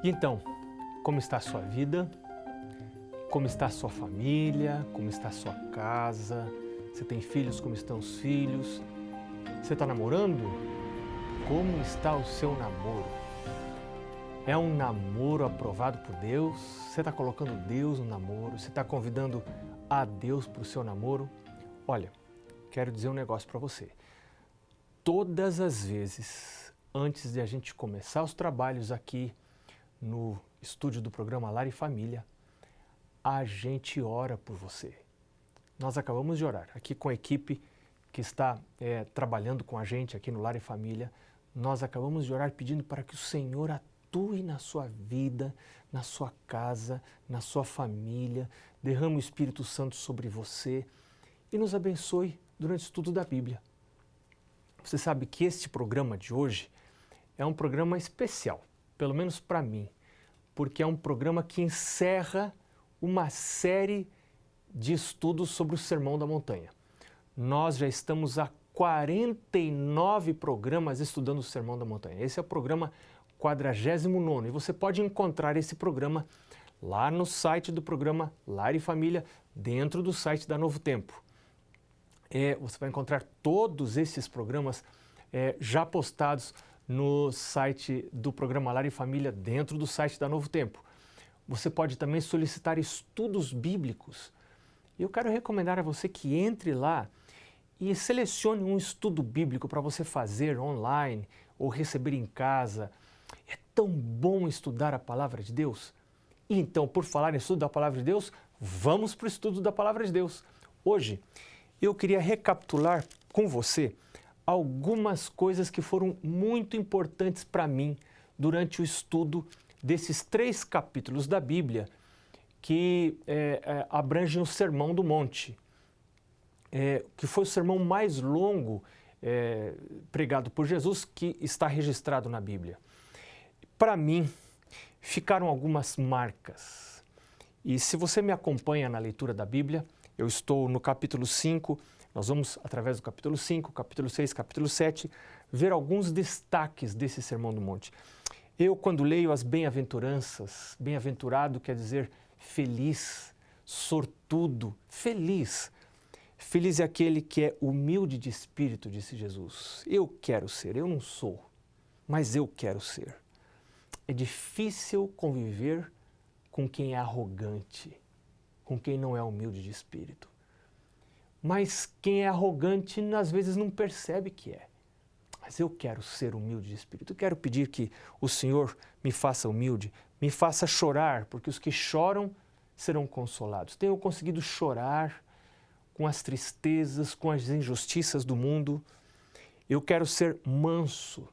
E então, como está a sua vida? Como está a sua família? Como está a sua casa? Você tem filhos? Como estão os filhos? Você está namorando? Como está o seu namoro? É um namoro aprovado por Deus? Você está colocando Deus no namoro? Você está convidando a Deus para o seu namoro? Olha, quero dizer um negócio para você. Todas as vezes, antes de a gente começar os trabalhos aqui no estúdio do programa Lar e Família, a gente ora por você. Nós acabamos de orar aqui com a equipe que está trabalhando com a gente aqui no Lar e Família. Nós acabamos de orar pedindo para que o Senhor atue na sua vida, na sua casa, na sua família, derrame o Espírito Santo sobre você e nos abençoe durante o estudo da Bíblia. Você sabe que este programa de hoje é um programa especial, pelo menos para mim, porque é um programa que encerra uma série de estudos sobre o Sermão da Montanha. Nós já estamos há 49 programas estudando o Sermão da Montanha. Esse é o programa 49º e você pode encontrar esse programa lá no site do programa Lar e Família, dentro do site da Novo Tempo. Você vai encontrar todos esses programas já postados no site do programa Lar e Família, dentro do site da Novo Tempo. Você pode também solicitar estudos bíblicos. Eu quero recomendar a você que entre lá e selecione um estudo bíblico para você fazer online ou receber em casa. É tão bom estudar a Palavra de Deus. E então, por falar em estudo da Palavra de Deus, vamos para o estudo da Palavra de Deus. Hoje, eu queria recapitular com você algumas coisas que foram muito importantes para mim durante o estudo desses 3 capítulos da Bíblia que abrangem o Sermão do Monte, que foi o sermão mais longo pregado por Jesus, que está registrado na Bíblia. Para mim, ficaram algumas marcas. E se você me acompanha na leitura da Bíblia, eu estou no capítulo 5, nós vamos, através do capítulo 5, capítulo 6, capítulo 7, ver alguns destaques desse Sermão do Monte. Eu, quando leio as bem-aventuranças, bem-aventurado quer dizer feliz, sortudo, feliz. Feliz é aquele que é humilde de espírito, disse Jesus. Eu quero ser, eu não sou, mas eu quero ser. É difícil conviver com quem é arrogante, com quem não é humilde de espírito. Mas quem é arrogante, às vezes, não percebe que é. Mas eu quero ser humilde de espírito. Eu quero pedir que o Senhor me faça humilde, me faça chorar, porque os que choram serão consolados. Tenho conseguido chorar com as tristezas, com as injustiças do mundo. Eu quero ser manso,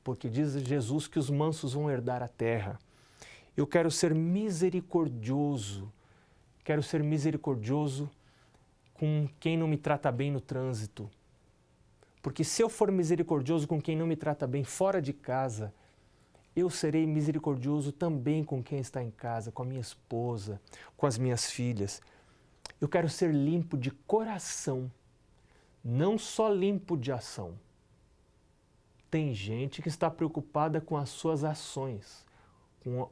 porque diz Jesus que os mansos vão herdar a terra. Eu quero ser misericordioso. Quero ser misericordioso com quem não me trata bem no trânsito. Porque se eu for misericordioso com quem não me trata bem fora de casa, eu serei misericordioso também com quem está em casa, com a minha esposa, com as minhas filhas. Eu quero ser limpo de coração, não só limpo de ação. Tem gente que está preocupada com as suas ações,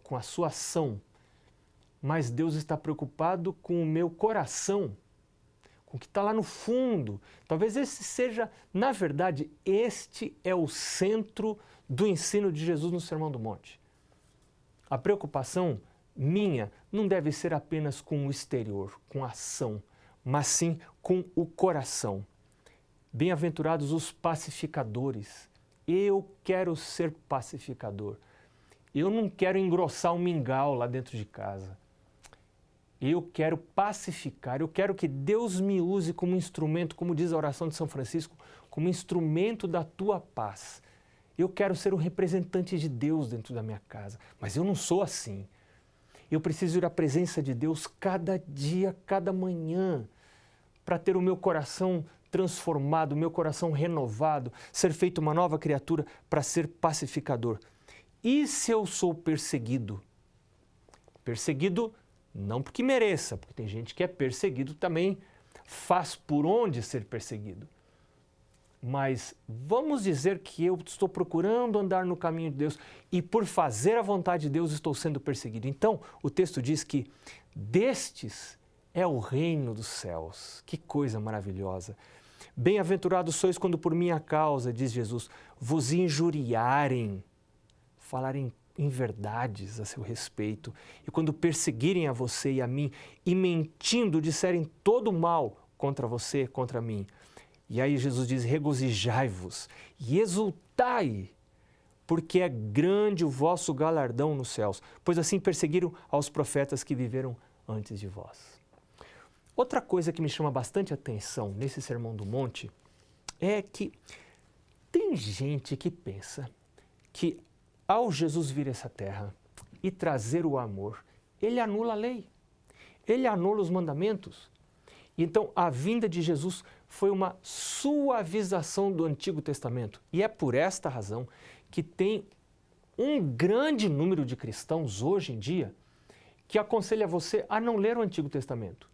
com a sua ação, mas Deus está preocupado com o meu coração, com o que está lá no fundo. Talvez esse seja, na verdade, este é o centro do ensino de Jesus no Sermão do Monte. A preocupação minha não deve ser apenas com o exterior, com a ação, mas sim com o coração. Bem-aventurados os pacificadores. Eu quero ser pacificador. Eu não quero engrossar um mingau lá dentro de casa. Eu quero pacificar, eu quero que Deus me use como instrumento, como diz a oração de São Francisco, como instrumento da tua paz. Eu quero ser um representante de Deus dentro da minha casa, mas eu não sou assim. Eu preciso ir à presença de Deus cada dia, cada manhã, para ter o meu coração transformado, o meu coração renovado, ser feito uma nova criatura para ser pacificador. E se eu sou perseguido? Perseguido não porque mereça, porque tem gente que é perseguido também, faz por onde ser perseguido. mas vamos dizer que eu estou procurando andar no caminho de Deus e por fazer a vontade de Deus estou sendo perseguido. Então, o texto diz que destes é o reino dos céus. Que coisa maravilhosa! Bem-aventurados sois quando por minha causa, diz Jesus, vos injuriarem, falarem inverdades a seu respeito, e quando perseguirem a você e a mim, e mentindo disserem todo mal contra você, contra mim. E aí Jesus diz, regozijai-vos e exultai, porque é grande o vosso galardão nos céus, pois assim perseguiram aos profetas que viveram antes de vós. Outra coisa que me chama bastante atenção nesse Sermão do Monte é que tem gente que pensa que ao Jesus vir a essa terra e trazer o amor, ele anula a lei, ele anula os mandamentos. Então, a vinda de Jesus foi uma suavização do Antigo Testamento. E é por esta razão que tem um grande número de cristãos hoje em dia que aconselha você a não ler o Antigo Testamento.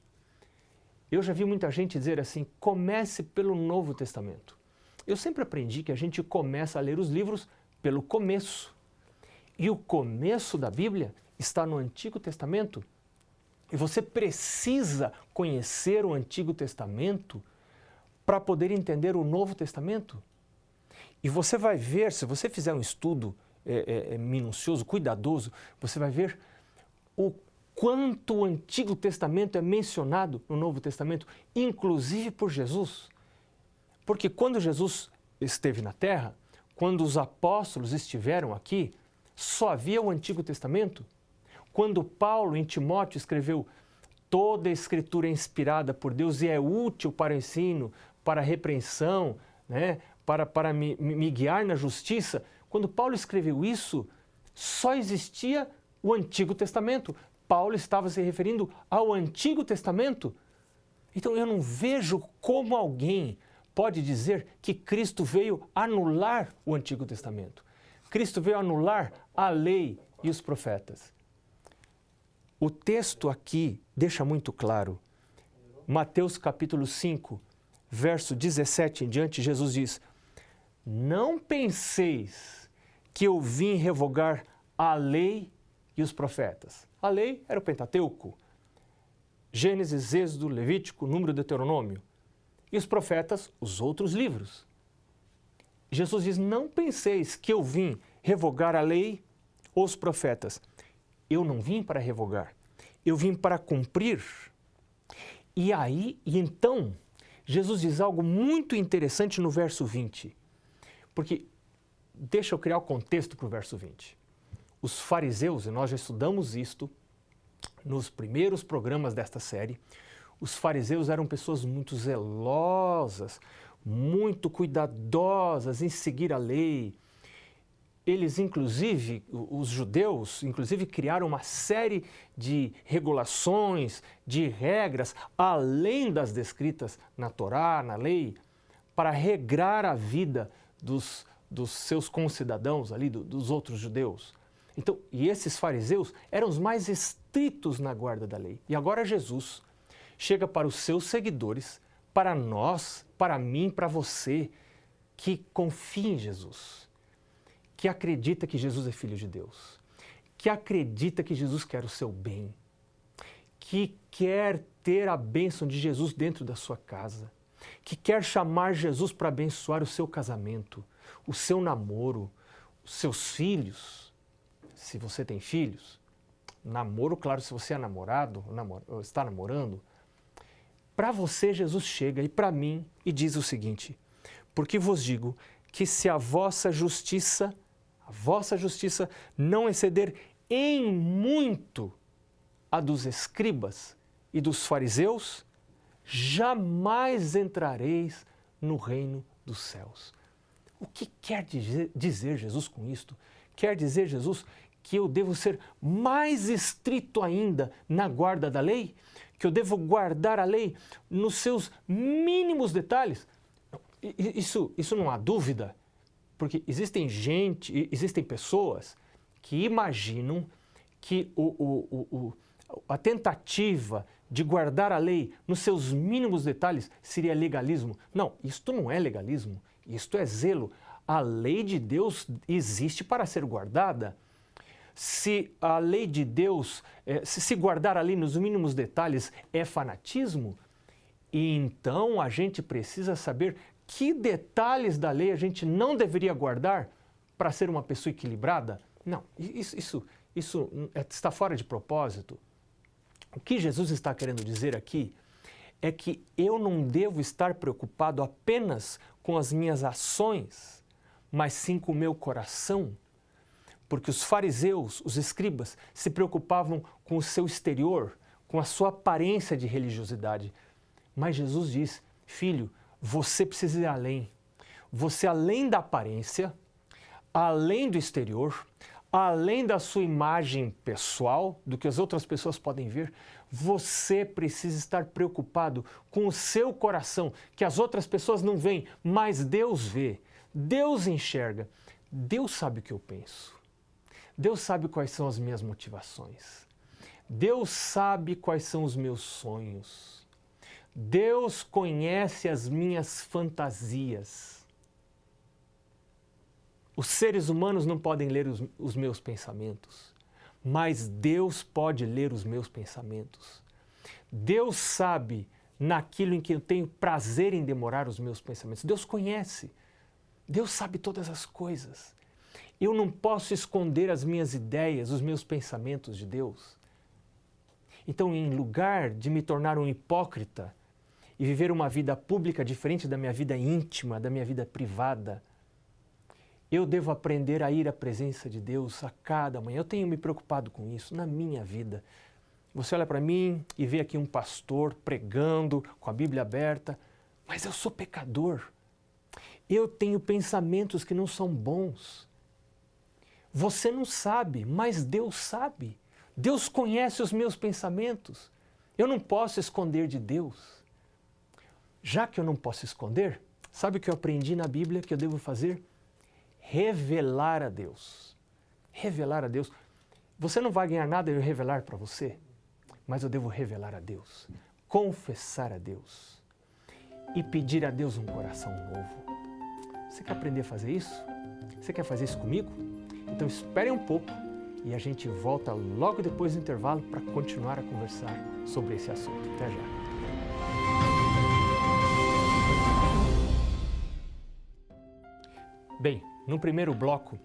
Eu já vi muita gente dizer assim, comece pelo Novo Testamento. Eu sempre aprendi que a gente começa a ler os livros pelo começo. E o começo da Bíblia está no Antigo Testamento. E você precisa conhecer o Antigo Testamento para poder entender o Novo Testamento. E você vai ver, se você fizer um estudo minucioso, cuidadoso, você vai ver o quanto o Antigo Testamento é mencionado no Novo Testamento, inclusive por Jesus. Porque quando Jesus esteve na Terra, quando os apóstolos estiveram aqui, só havia o Antigo Testamento. Quando Paulo, em Timóteo, escreveu toda a Escritura é inspirada por Deus e é útil para o ensino, para a repreensão, né? para me guiar na justiça, quando Paulo escreveu isso, só existia o Antigo Testamento. Paulo estava se referindo ao Antigo Testamento. Então eu não vejo como alguém pode dizer que Cristo veio anular o Antigo Testamento. Cristo veio anular a lei e os profetas. O texto aqui deixa muito claro. Mateus capítulo 5, verso 17 em diante, Jesus diz, não penseis que eu vim revogar a lei e os profetas. A lei era o Pentateuco, Gênesis, Êxodo, Levítico, Número, Deuteronômio. E os profetas, os outros livros. Jesus diz, não penseis que eu vim revogar a lei ou os profetas. Eu não vim para revogar, eu vim para cumprir. E então, Jesus diz algo muito interessante no verso 20. Porque, deixa eu criar o contexto para o verso 20. Os fariseus, e nós já estudamos isto nos primeiros programas desta série, os fariseus eram pessoas muito zelosas, muito cuidadosas em seguir a lei. Eles, inclusive, os judeus, inclusive, criaram uma série de regulações, de regras, além das descritas na Torá, na lei, para regrar a vida dos seus concidadãos ali, dos outros judeus. Então, e esses fariseus eram os mais estritos na guarda da lei. E agora Jesus chega para os seus seguidores, para nós, para mim, para você, que confia em Jesus, que acredita que Jesus é Filho de Deus, que acredita que Jesus quer o seu bem, que quer ter a bênção de Jesus dentro da sua casa, que quer chamar Jesus para abençoar o seu casamento, o seu namoro, os seus filhos, se você tem filhos, namoro, claro, se você é namorado, ou está namorando, para você Jesus chega e para mim e diz o seguinte, porque vos digo que se a vossa justiça não exceder em muito a dos escribas e dos fariseus, jamais entrareis no reino dos céus. O que quer dizer Jesus com isto? Quer dizer Jesus que eu devo ser mais estrito ainda na guarda da lei? Que eu devo guardar a lei nos seus mínimos detalhes? Isso não há dúvida, porque existem pessoas que imaginam que a tentativa de guardar a lei nos seus mínimos detalhes seria legalismo. Não, isto não é legalismo, isto é zelo. A lei de Deus existe para ser guardada. Se a lei de Deus, se guardar a lei nos mínimos detalhes é fanatismo, então a gente precisa saber que detalhes da lei a gente não deveria guardar para ser uma pessoa equilibrada. Não, isso está fora de propósito. O que Jesus está querendo dizer aqui é que eu não devo estar preocupado apenas com as minhas ações, mas sim com o meu coração. Porque os fariseus, os escribas, se preocupavam com o seu exterior, com a sua aparência de religiosidade. Mas Jesus diz, filho, você precisa ir além. Você, além da aparência, além do exterior, além da sua imagem pessoal, do que as outras pessoas podem ver, você precisa estar preocupado com o seu coração, que as outras pessoas não veem, mas Deus vê, Deus enxerga, Deus sabe o que eu penso, Deus sabe quais são as minhas motivações, Deus sabe quais são os meus sonhos, Deus conhece as minhas fantasias. Os seres humanos não podem ler os meus pensamentos, mas Deus pode ler os meus pensamentos. Deus sabe naquilo em que eu tenho prazer em demorar os meus pensamentos. Deus conhece. Deus sabe todas as coisas. Eu não posso esconder as minhas ideias, os meus pensamentos de Deus. Então, em lugar de me tornar um hipócrita e viver uma vida pública diferente da minha vida íntima, da minha vida privada, eu devo aprender a ir à presença de Deus a cada manhã. Eu tenho me preocupado com isso na minha vida. Você olha para mim e vê aqui um pastor pregando com a Bíblia aberta, mas eu sou pecador. Eu tenho pensamentos que não são bons. Você não sabe, mas Deus sabe. Deus conhece os meus pensamentos. Eu não posso esconder de Deus. Já que eu não posso esconder, sabe o que eu aprendi na Bíblia que eu devo fazer? Revelar a Deus. Revelar a Deus. Você não vai ganhar nada eu revelar para você, mas eu devo revelar a Deus, confessar a Deus e pedir a Deus um coração novo. Você quer aprender a fazer isso? Você quer fazer isso comigo? Então espere um pouco e a gente volta logo depois do intervalo para continuar a conversar sobre esse assunto. Até já. Bem, no primeiro bloco,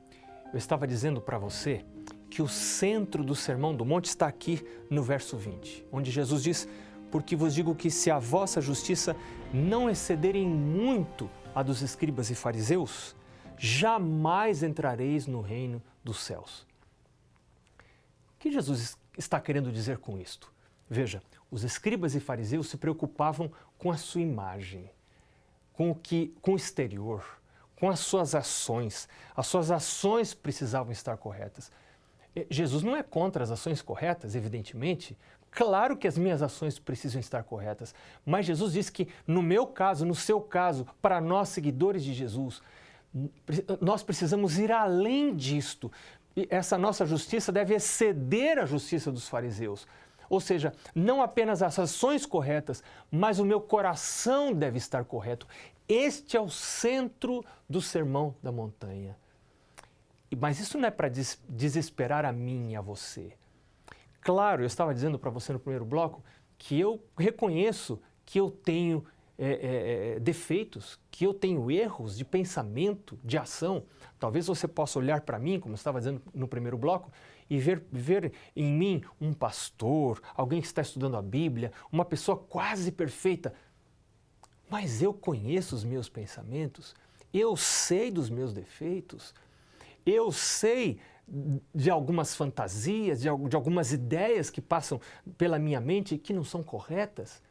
eu estava dizendo para você que o centro do Sermão do Monte está aqui no verso 20, onde Jesus diz, porque vos digo que se a vossa justiça não excederem muito a dos escribas e fariseus, jamais entrareis no reino dos céus. O que Jesus está querendo dizer com isto? Veja, os escribas e fariseus se preocupavam com a sua imagem, com o exterior, com as suas ações. As suas ações precisavam estar corretas. Jesus não é contra as ações corretas, evidentemente. Claro que as minhas ações precisam estar corretas. Mas Jesus diz que no meu caso, no seu caso, para nós seguidores de Jesus, nós precisamos ir além disto. E essa nossa justiça deve exceder a justiça dos fariseus. Ou seja, não apenas as ações corretas, mas o meu coração deve estar correto. Este é o centro do Sermão da Montanha. Mas isso não é para desesperar a mim e a você. Claro, eu estava dizendo para você no primeiro bloco que eu reconheço que eu tenho defeitos, que eu tenho erros de pensamento, de ação. Talvez você possa olhar para mim, como eu estava dizendo no primeiro bloco, e ver em mim um pastor, alguém que está estudando a Bíblia, uma pessoa quase perfeita. Mas eu conheço os meus pensamentos, eu sei dos meus defeitos, eu sei de algumas fantasias, de algumas ideias que passam pela minha mente e que não são corretas.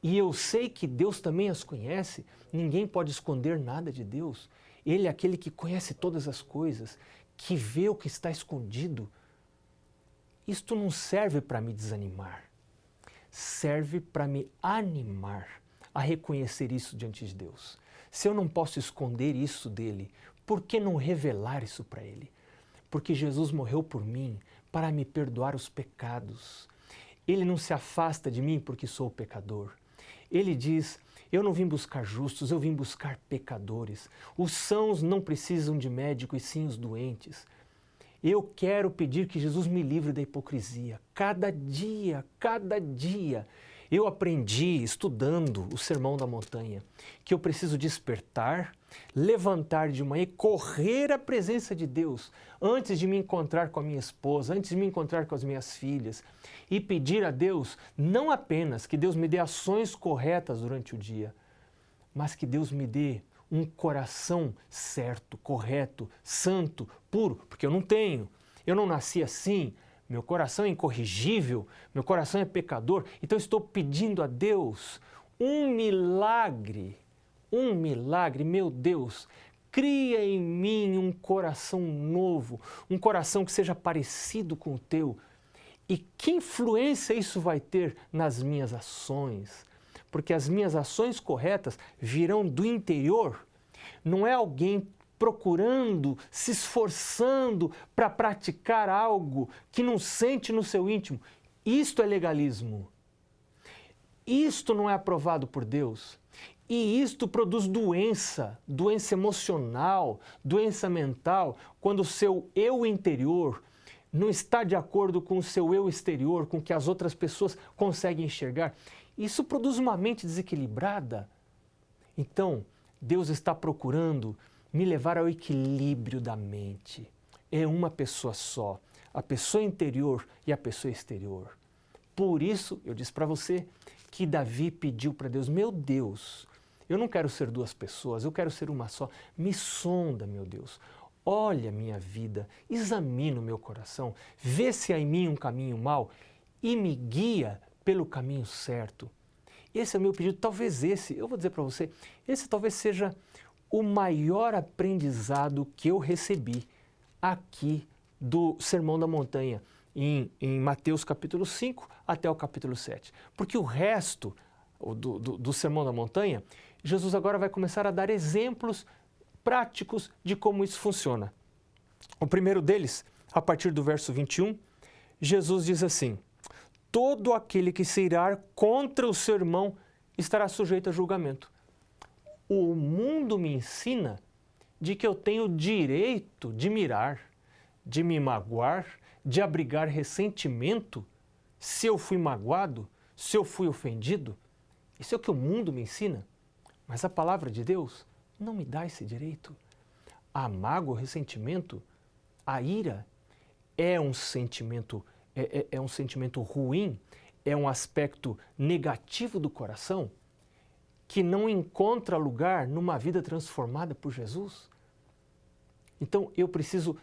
E eu sei que Deus também as conhece, ninguém pode esconder nada de Deus. Ele é aquele que conhece todas as coisas, que vê o que está escondido. Isto não serve para me desanimar, serve para me animar a reconhecer isso diante de Deus. Se eu não posso esconder isso dele, por que não revelar isso para ele? Porque Jesus morreu por mim para me perdoar os pecados. Ele não se afasta de mim porque sou pecador. Ele diz, eu não vim buscar justos, eu vim buscar pecadores. Os sãos não precisam de médico e sim os doentes. Eu quero pedir que Jesus me livre da hipocrisia. Cada dia, eu aprendi, estudando o Sermão da Montanha, que eu preciso despertar, levantar de manhã e correr à presença de Deus antes de me encontrar com a minha esposa, antes de me encontrar com as minhas filhas e pedir a Deus não apenas que Deus me dê ações corretas durante o dia, mas que Deus me dê um coração certo, correto, santo, puro, porque eu não tenho, eu não nasci assim, meu coração é incorrigível, meu coração é pecador, então eu estou pedindo a Deus um milagre, meu Deus, cria em mim um coração novo, um coração que seja parecido com o teu. E que influência isso vai ter nas minhas ações? Porque as minhas ações corretas virão do interior. Não é alguém procurando, se esforçando para praticar algo que não sente no seu íntimo. Isto é legalismo. Isto não é aprovado por Deus. E isto produz doença emocional, doença mental, quando o seu eu interior não está de acordo com o seu eu exterior, com o que as outras pessoas conseguem enxergar. Isso produz uma mente desequilibrada. Então, Deus está procurando me levar ao equilíbrio da mente. É uma pessoa só, a pessoa interior e a pessoa exterior. Por isso, eu disse para você que Davi pediu para Deus, meu Deus, eu não quero ser duas pessoas, eu quero ser uma só. Me sonda, meu Deus. Olha a minha vida, examina o meu coração, vê se há em mim um caminho mau e me guia pelo caminho certo. Esse é o meu pedido, talvez eu vou dizer para você, esse talvez seja o maior aprendizado que eu recebi aqui do Sermão da Montanha, em Mateus capítulo 5 até o capítulo 7. Porque o resto do Sermão da Montanha, Jesus agora vai começar a dar exemplos práticos de como isso funciona. O primeiro deles, a partir do verso 21, Jesus diz assim, todo aquele que se irar contra o seu irmão estará sujeito a julgamento. O mundo me ensina de que eu tenho o direito de me irar, de me magoar, de abrigar ressentimento se eu fui magoado, se eu fui ofendido. Isso é o que o mundo me ensina. Mas a palavra de Deus não me dá esse direito. A mágoa, o ressentimento, a ira é um sentimento ruim, é um aspecto negativo do coração que não encontra lugar numa vida transformada por Jesus. Então eu preciso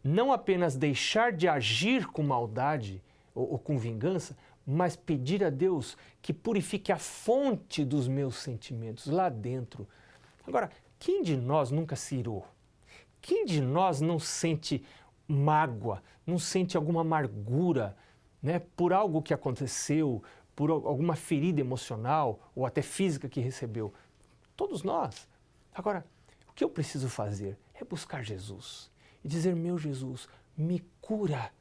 não apenas deixar de agir com maldade ou com vingança, mas pedir a Deus que purifique a fonte dos meus sentimentos lá dentro. Agora, quem de nós nunca se irou? Quem de nós não sente mágoa, não sente alguma amargura, né, por algo que aconteceu, por alguma ferida emocional ou até física que recebeu? Todos nós. Agora, o que eu preciso fazer é buscar Jesus e dizer, meu Jesus, me cura,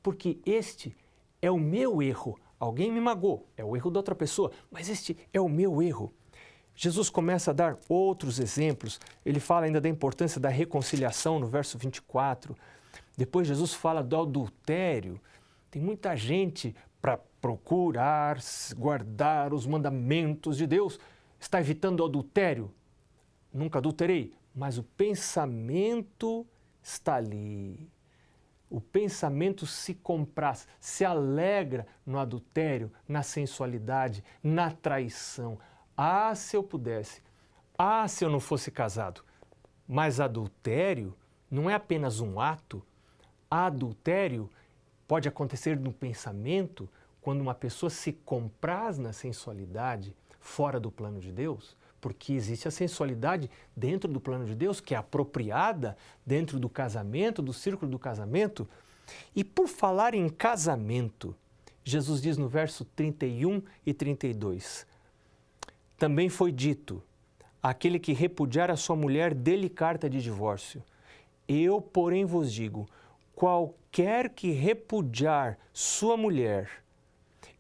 porque este é o meu erro. Alguém me magoou, é o erro da outra pessoa, mas este é o meu erro. Jesus começa a dar outros exemplos, ele fala ainda da importância da reconciliação no verso 24. Depois Jesus fala do adultério. Tem muita gente para procurar guardar os mandamentos de Deus, está evitando o adultério. Nunca adulterei, mas o pensamento está ali. O pensamento se compraz, se alegra no adultério, na sensualidade, na traição. Ah, se eu pudesse. Ah, se eu não fosse casado. Mas adultério não é apenas um ato. Adultério pode acontecer no pensamento quando uma pessoa se compraz na sensualidade fora do plano de Deus, porque existe a sensualidade dentro do plano de Deus, que é apropriada dentro do casamento, do círculo do casamento. E por falar em casamento, Jesus diz no verso 31 e 32, também foi dito, aquele que repudiar a sua mulher, dê-lhe carta de divórcio. Eu, porém, vos digo, qualquer que repudiar sua mulher,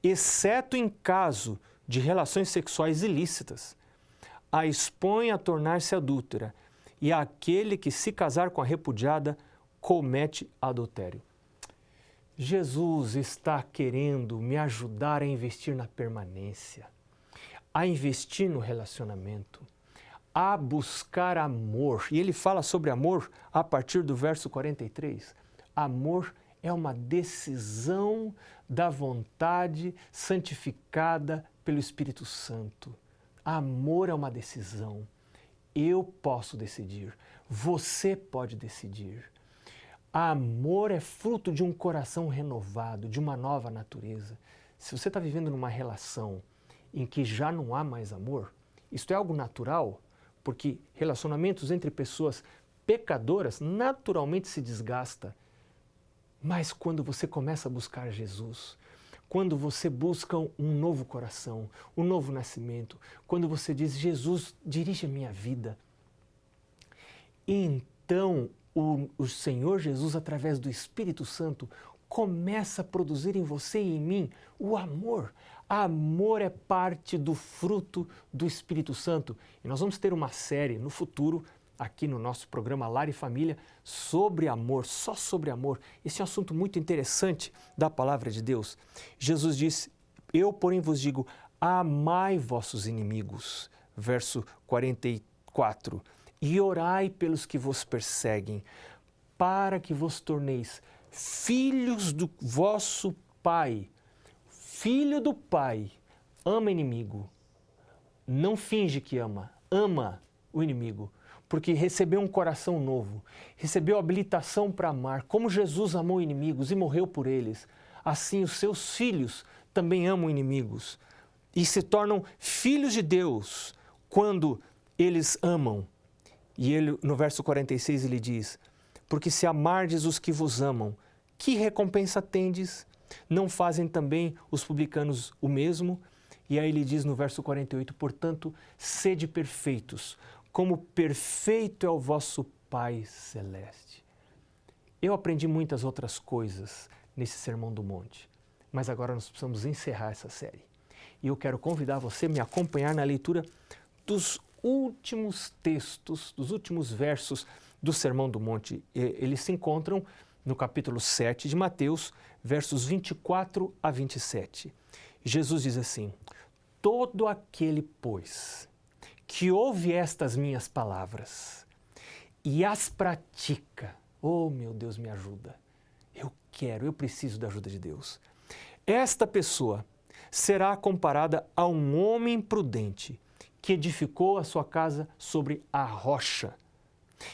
exceto em caso de relações sexuais ilícitas, a expõe a tornar-se adúltera, e aquele que se casar com a repudiada comete adultério. Jesus está querendo me ajudar a investir na permanência, a investir no relacionamento, a buscar amor. E ele fala sobre amor a partir do verso 43. Amor é uma decisão da vontade santificada pelo Espírito Santo. Amor é uma decisão. Eu posso decidir. Você pode decidir. Amor é fruto de um coração renovado, de uma nova natureza. Se você está vivendo numa relação em que já não há mais amor, isto é algo natural, porque relacionamentos entre pessoas pecadoras naturalmente se desgasta. Mas quando você começa a buscar Jesus, quando você busca um novo coração, um novo nascimento, quando você diz, Jesus, dirige a minha vida, então o Senhor Jesus, através do Espírito Santo, começa a produzir em você e em mim o amor. Amor é parte do fruto do Espírito Santo. E nós vamos ter uma série no futuro, aqui no nosso programa Lar e Família, sobre amor, só sobre amor. Esse é um assunto muito interessante da palavra de Deus. Jesus disse, eu, porém, vos digo, amai vossos inimigos. Verso 44. E orai pelos que vos perseguem, para que vos torneis filhos do vosso Pai. Filho do Pai, ama inimigo. Não finge que ama, ama o inimigo. Porque recebeu um coração novo, recebeu habilitação para amar. Como Jesus amou inimigos e morreu por eles, assim os seus filhos também amam inimigos. E se tornam filhos de Deus quando eles amam. E ele, no verso 46, ele diz, porque se amardes os que vos amam, que recompensa tendes? Não fazem também os publicanos o mesmo? E aí ele diz no verso 48, portanto, sede perfeitos, como perfeito é o vosso Pai Celeste. Eu aprendi muitas outras coisas nesse Sermão do Monte, mas agora nós precisamos encerrar essa série. E eu quero convidar você a me acompanhar na leitura dos últimos textos, dos últimos versos do Sermão do Monte. Eles se encontram no capítulo 7 de Mateus, versos 24 a 27. Jesus diz assim, todo aquele, pois, que ouve estas minhas palavras e as pratica, oh meu Deus, me ajuda, eu preciso da ajuda de Deus. Esta pessoa será comparada a um homem prudente que edificou a sua casa sobre a rocha.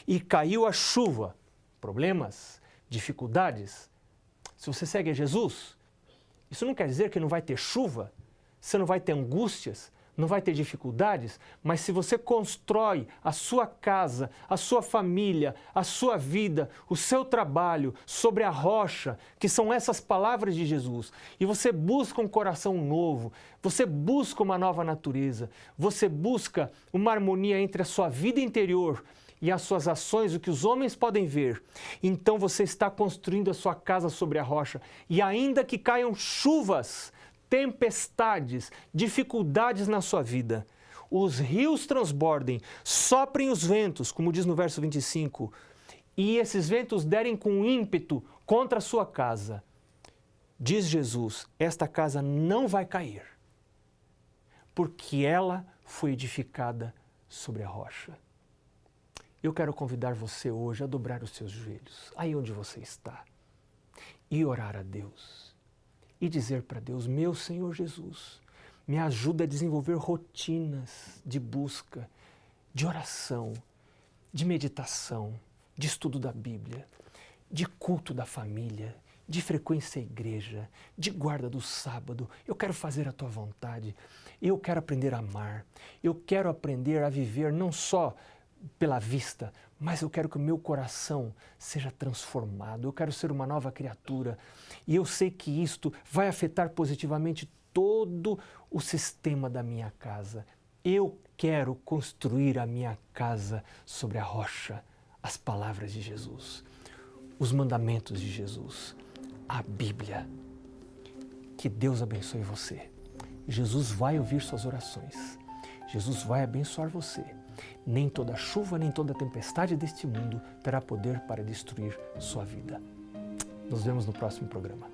E caiu a chuva, problemas, dificuldades. Se você segue a Jesus, isso não quer dizer que não vai ter chuva, você não vai ter angústias, não vai ter dificuldades, mas se você constrói a sua casa, a sua família, a sua vida, o seu trabalho sobre a rocha, que são essas palavras de Jesus, e você busca um coração novo, você busca uma nova natureza, você busca uma harmonia entre a sua vida interior e as suas ações, o que os homens podem ver, então você está construindo a sua casa sobre a rocha, e ainda que caiam chuvas, tempestades, dificuldades na sua vida, os rios transbordem, soprem os ventos, como diz no verso 25, e esses ventos derem com ímpeto contra a sua casa. Diz Jesus, esta casa não vai cair, porque ela foi edificada sobre a rocha. Eu quero convidar você hoje a dobrar os seus joelhos, aí onde você está, e orar a Deus. E dizer para Deus, meu Senhor Jesus, me ajuda a desenvolver rotinas de busca, de oração, de meditação, de estudo da Bíblia, de culto da família, de frequência à igreja, de guarda do sábado. Eu quero fazer a Tua vontade, eu quero aprender a amar, eu quero aprender a viver não só pela vista, mas eu quero que o meu coração seja transformado, eu quero ser uma nova criatura e eu sei que isto vai afetar positivamente todo o sistema da minha casa. Eu quero construir a minha casa sobre a rocha, as palavras de Jesus, os mandamentos de Jesus, a Bíblia. Que Deus abençoe você. Jesus vai ouvir suas orações. Jesus vai abençoar você. Nem toda chuva, nem toda tempestade deste mundo terá poder para destruir sua vida. Nos vemos no próximo programa.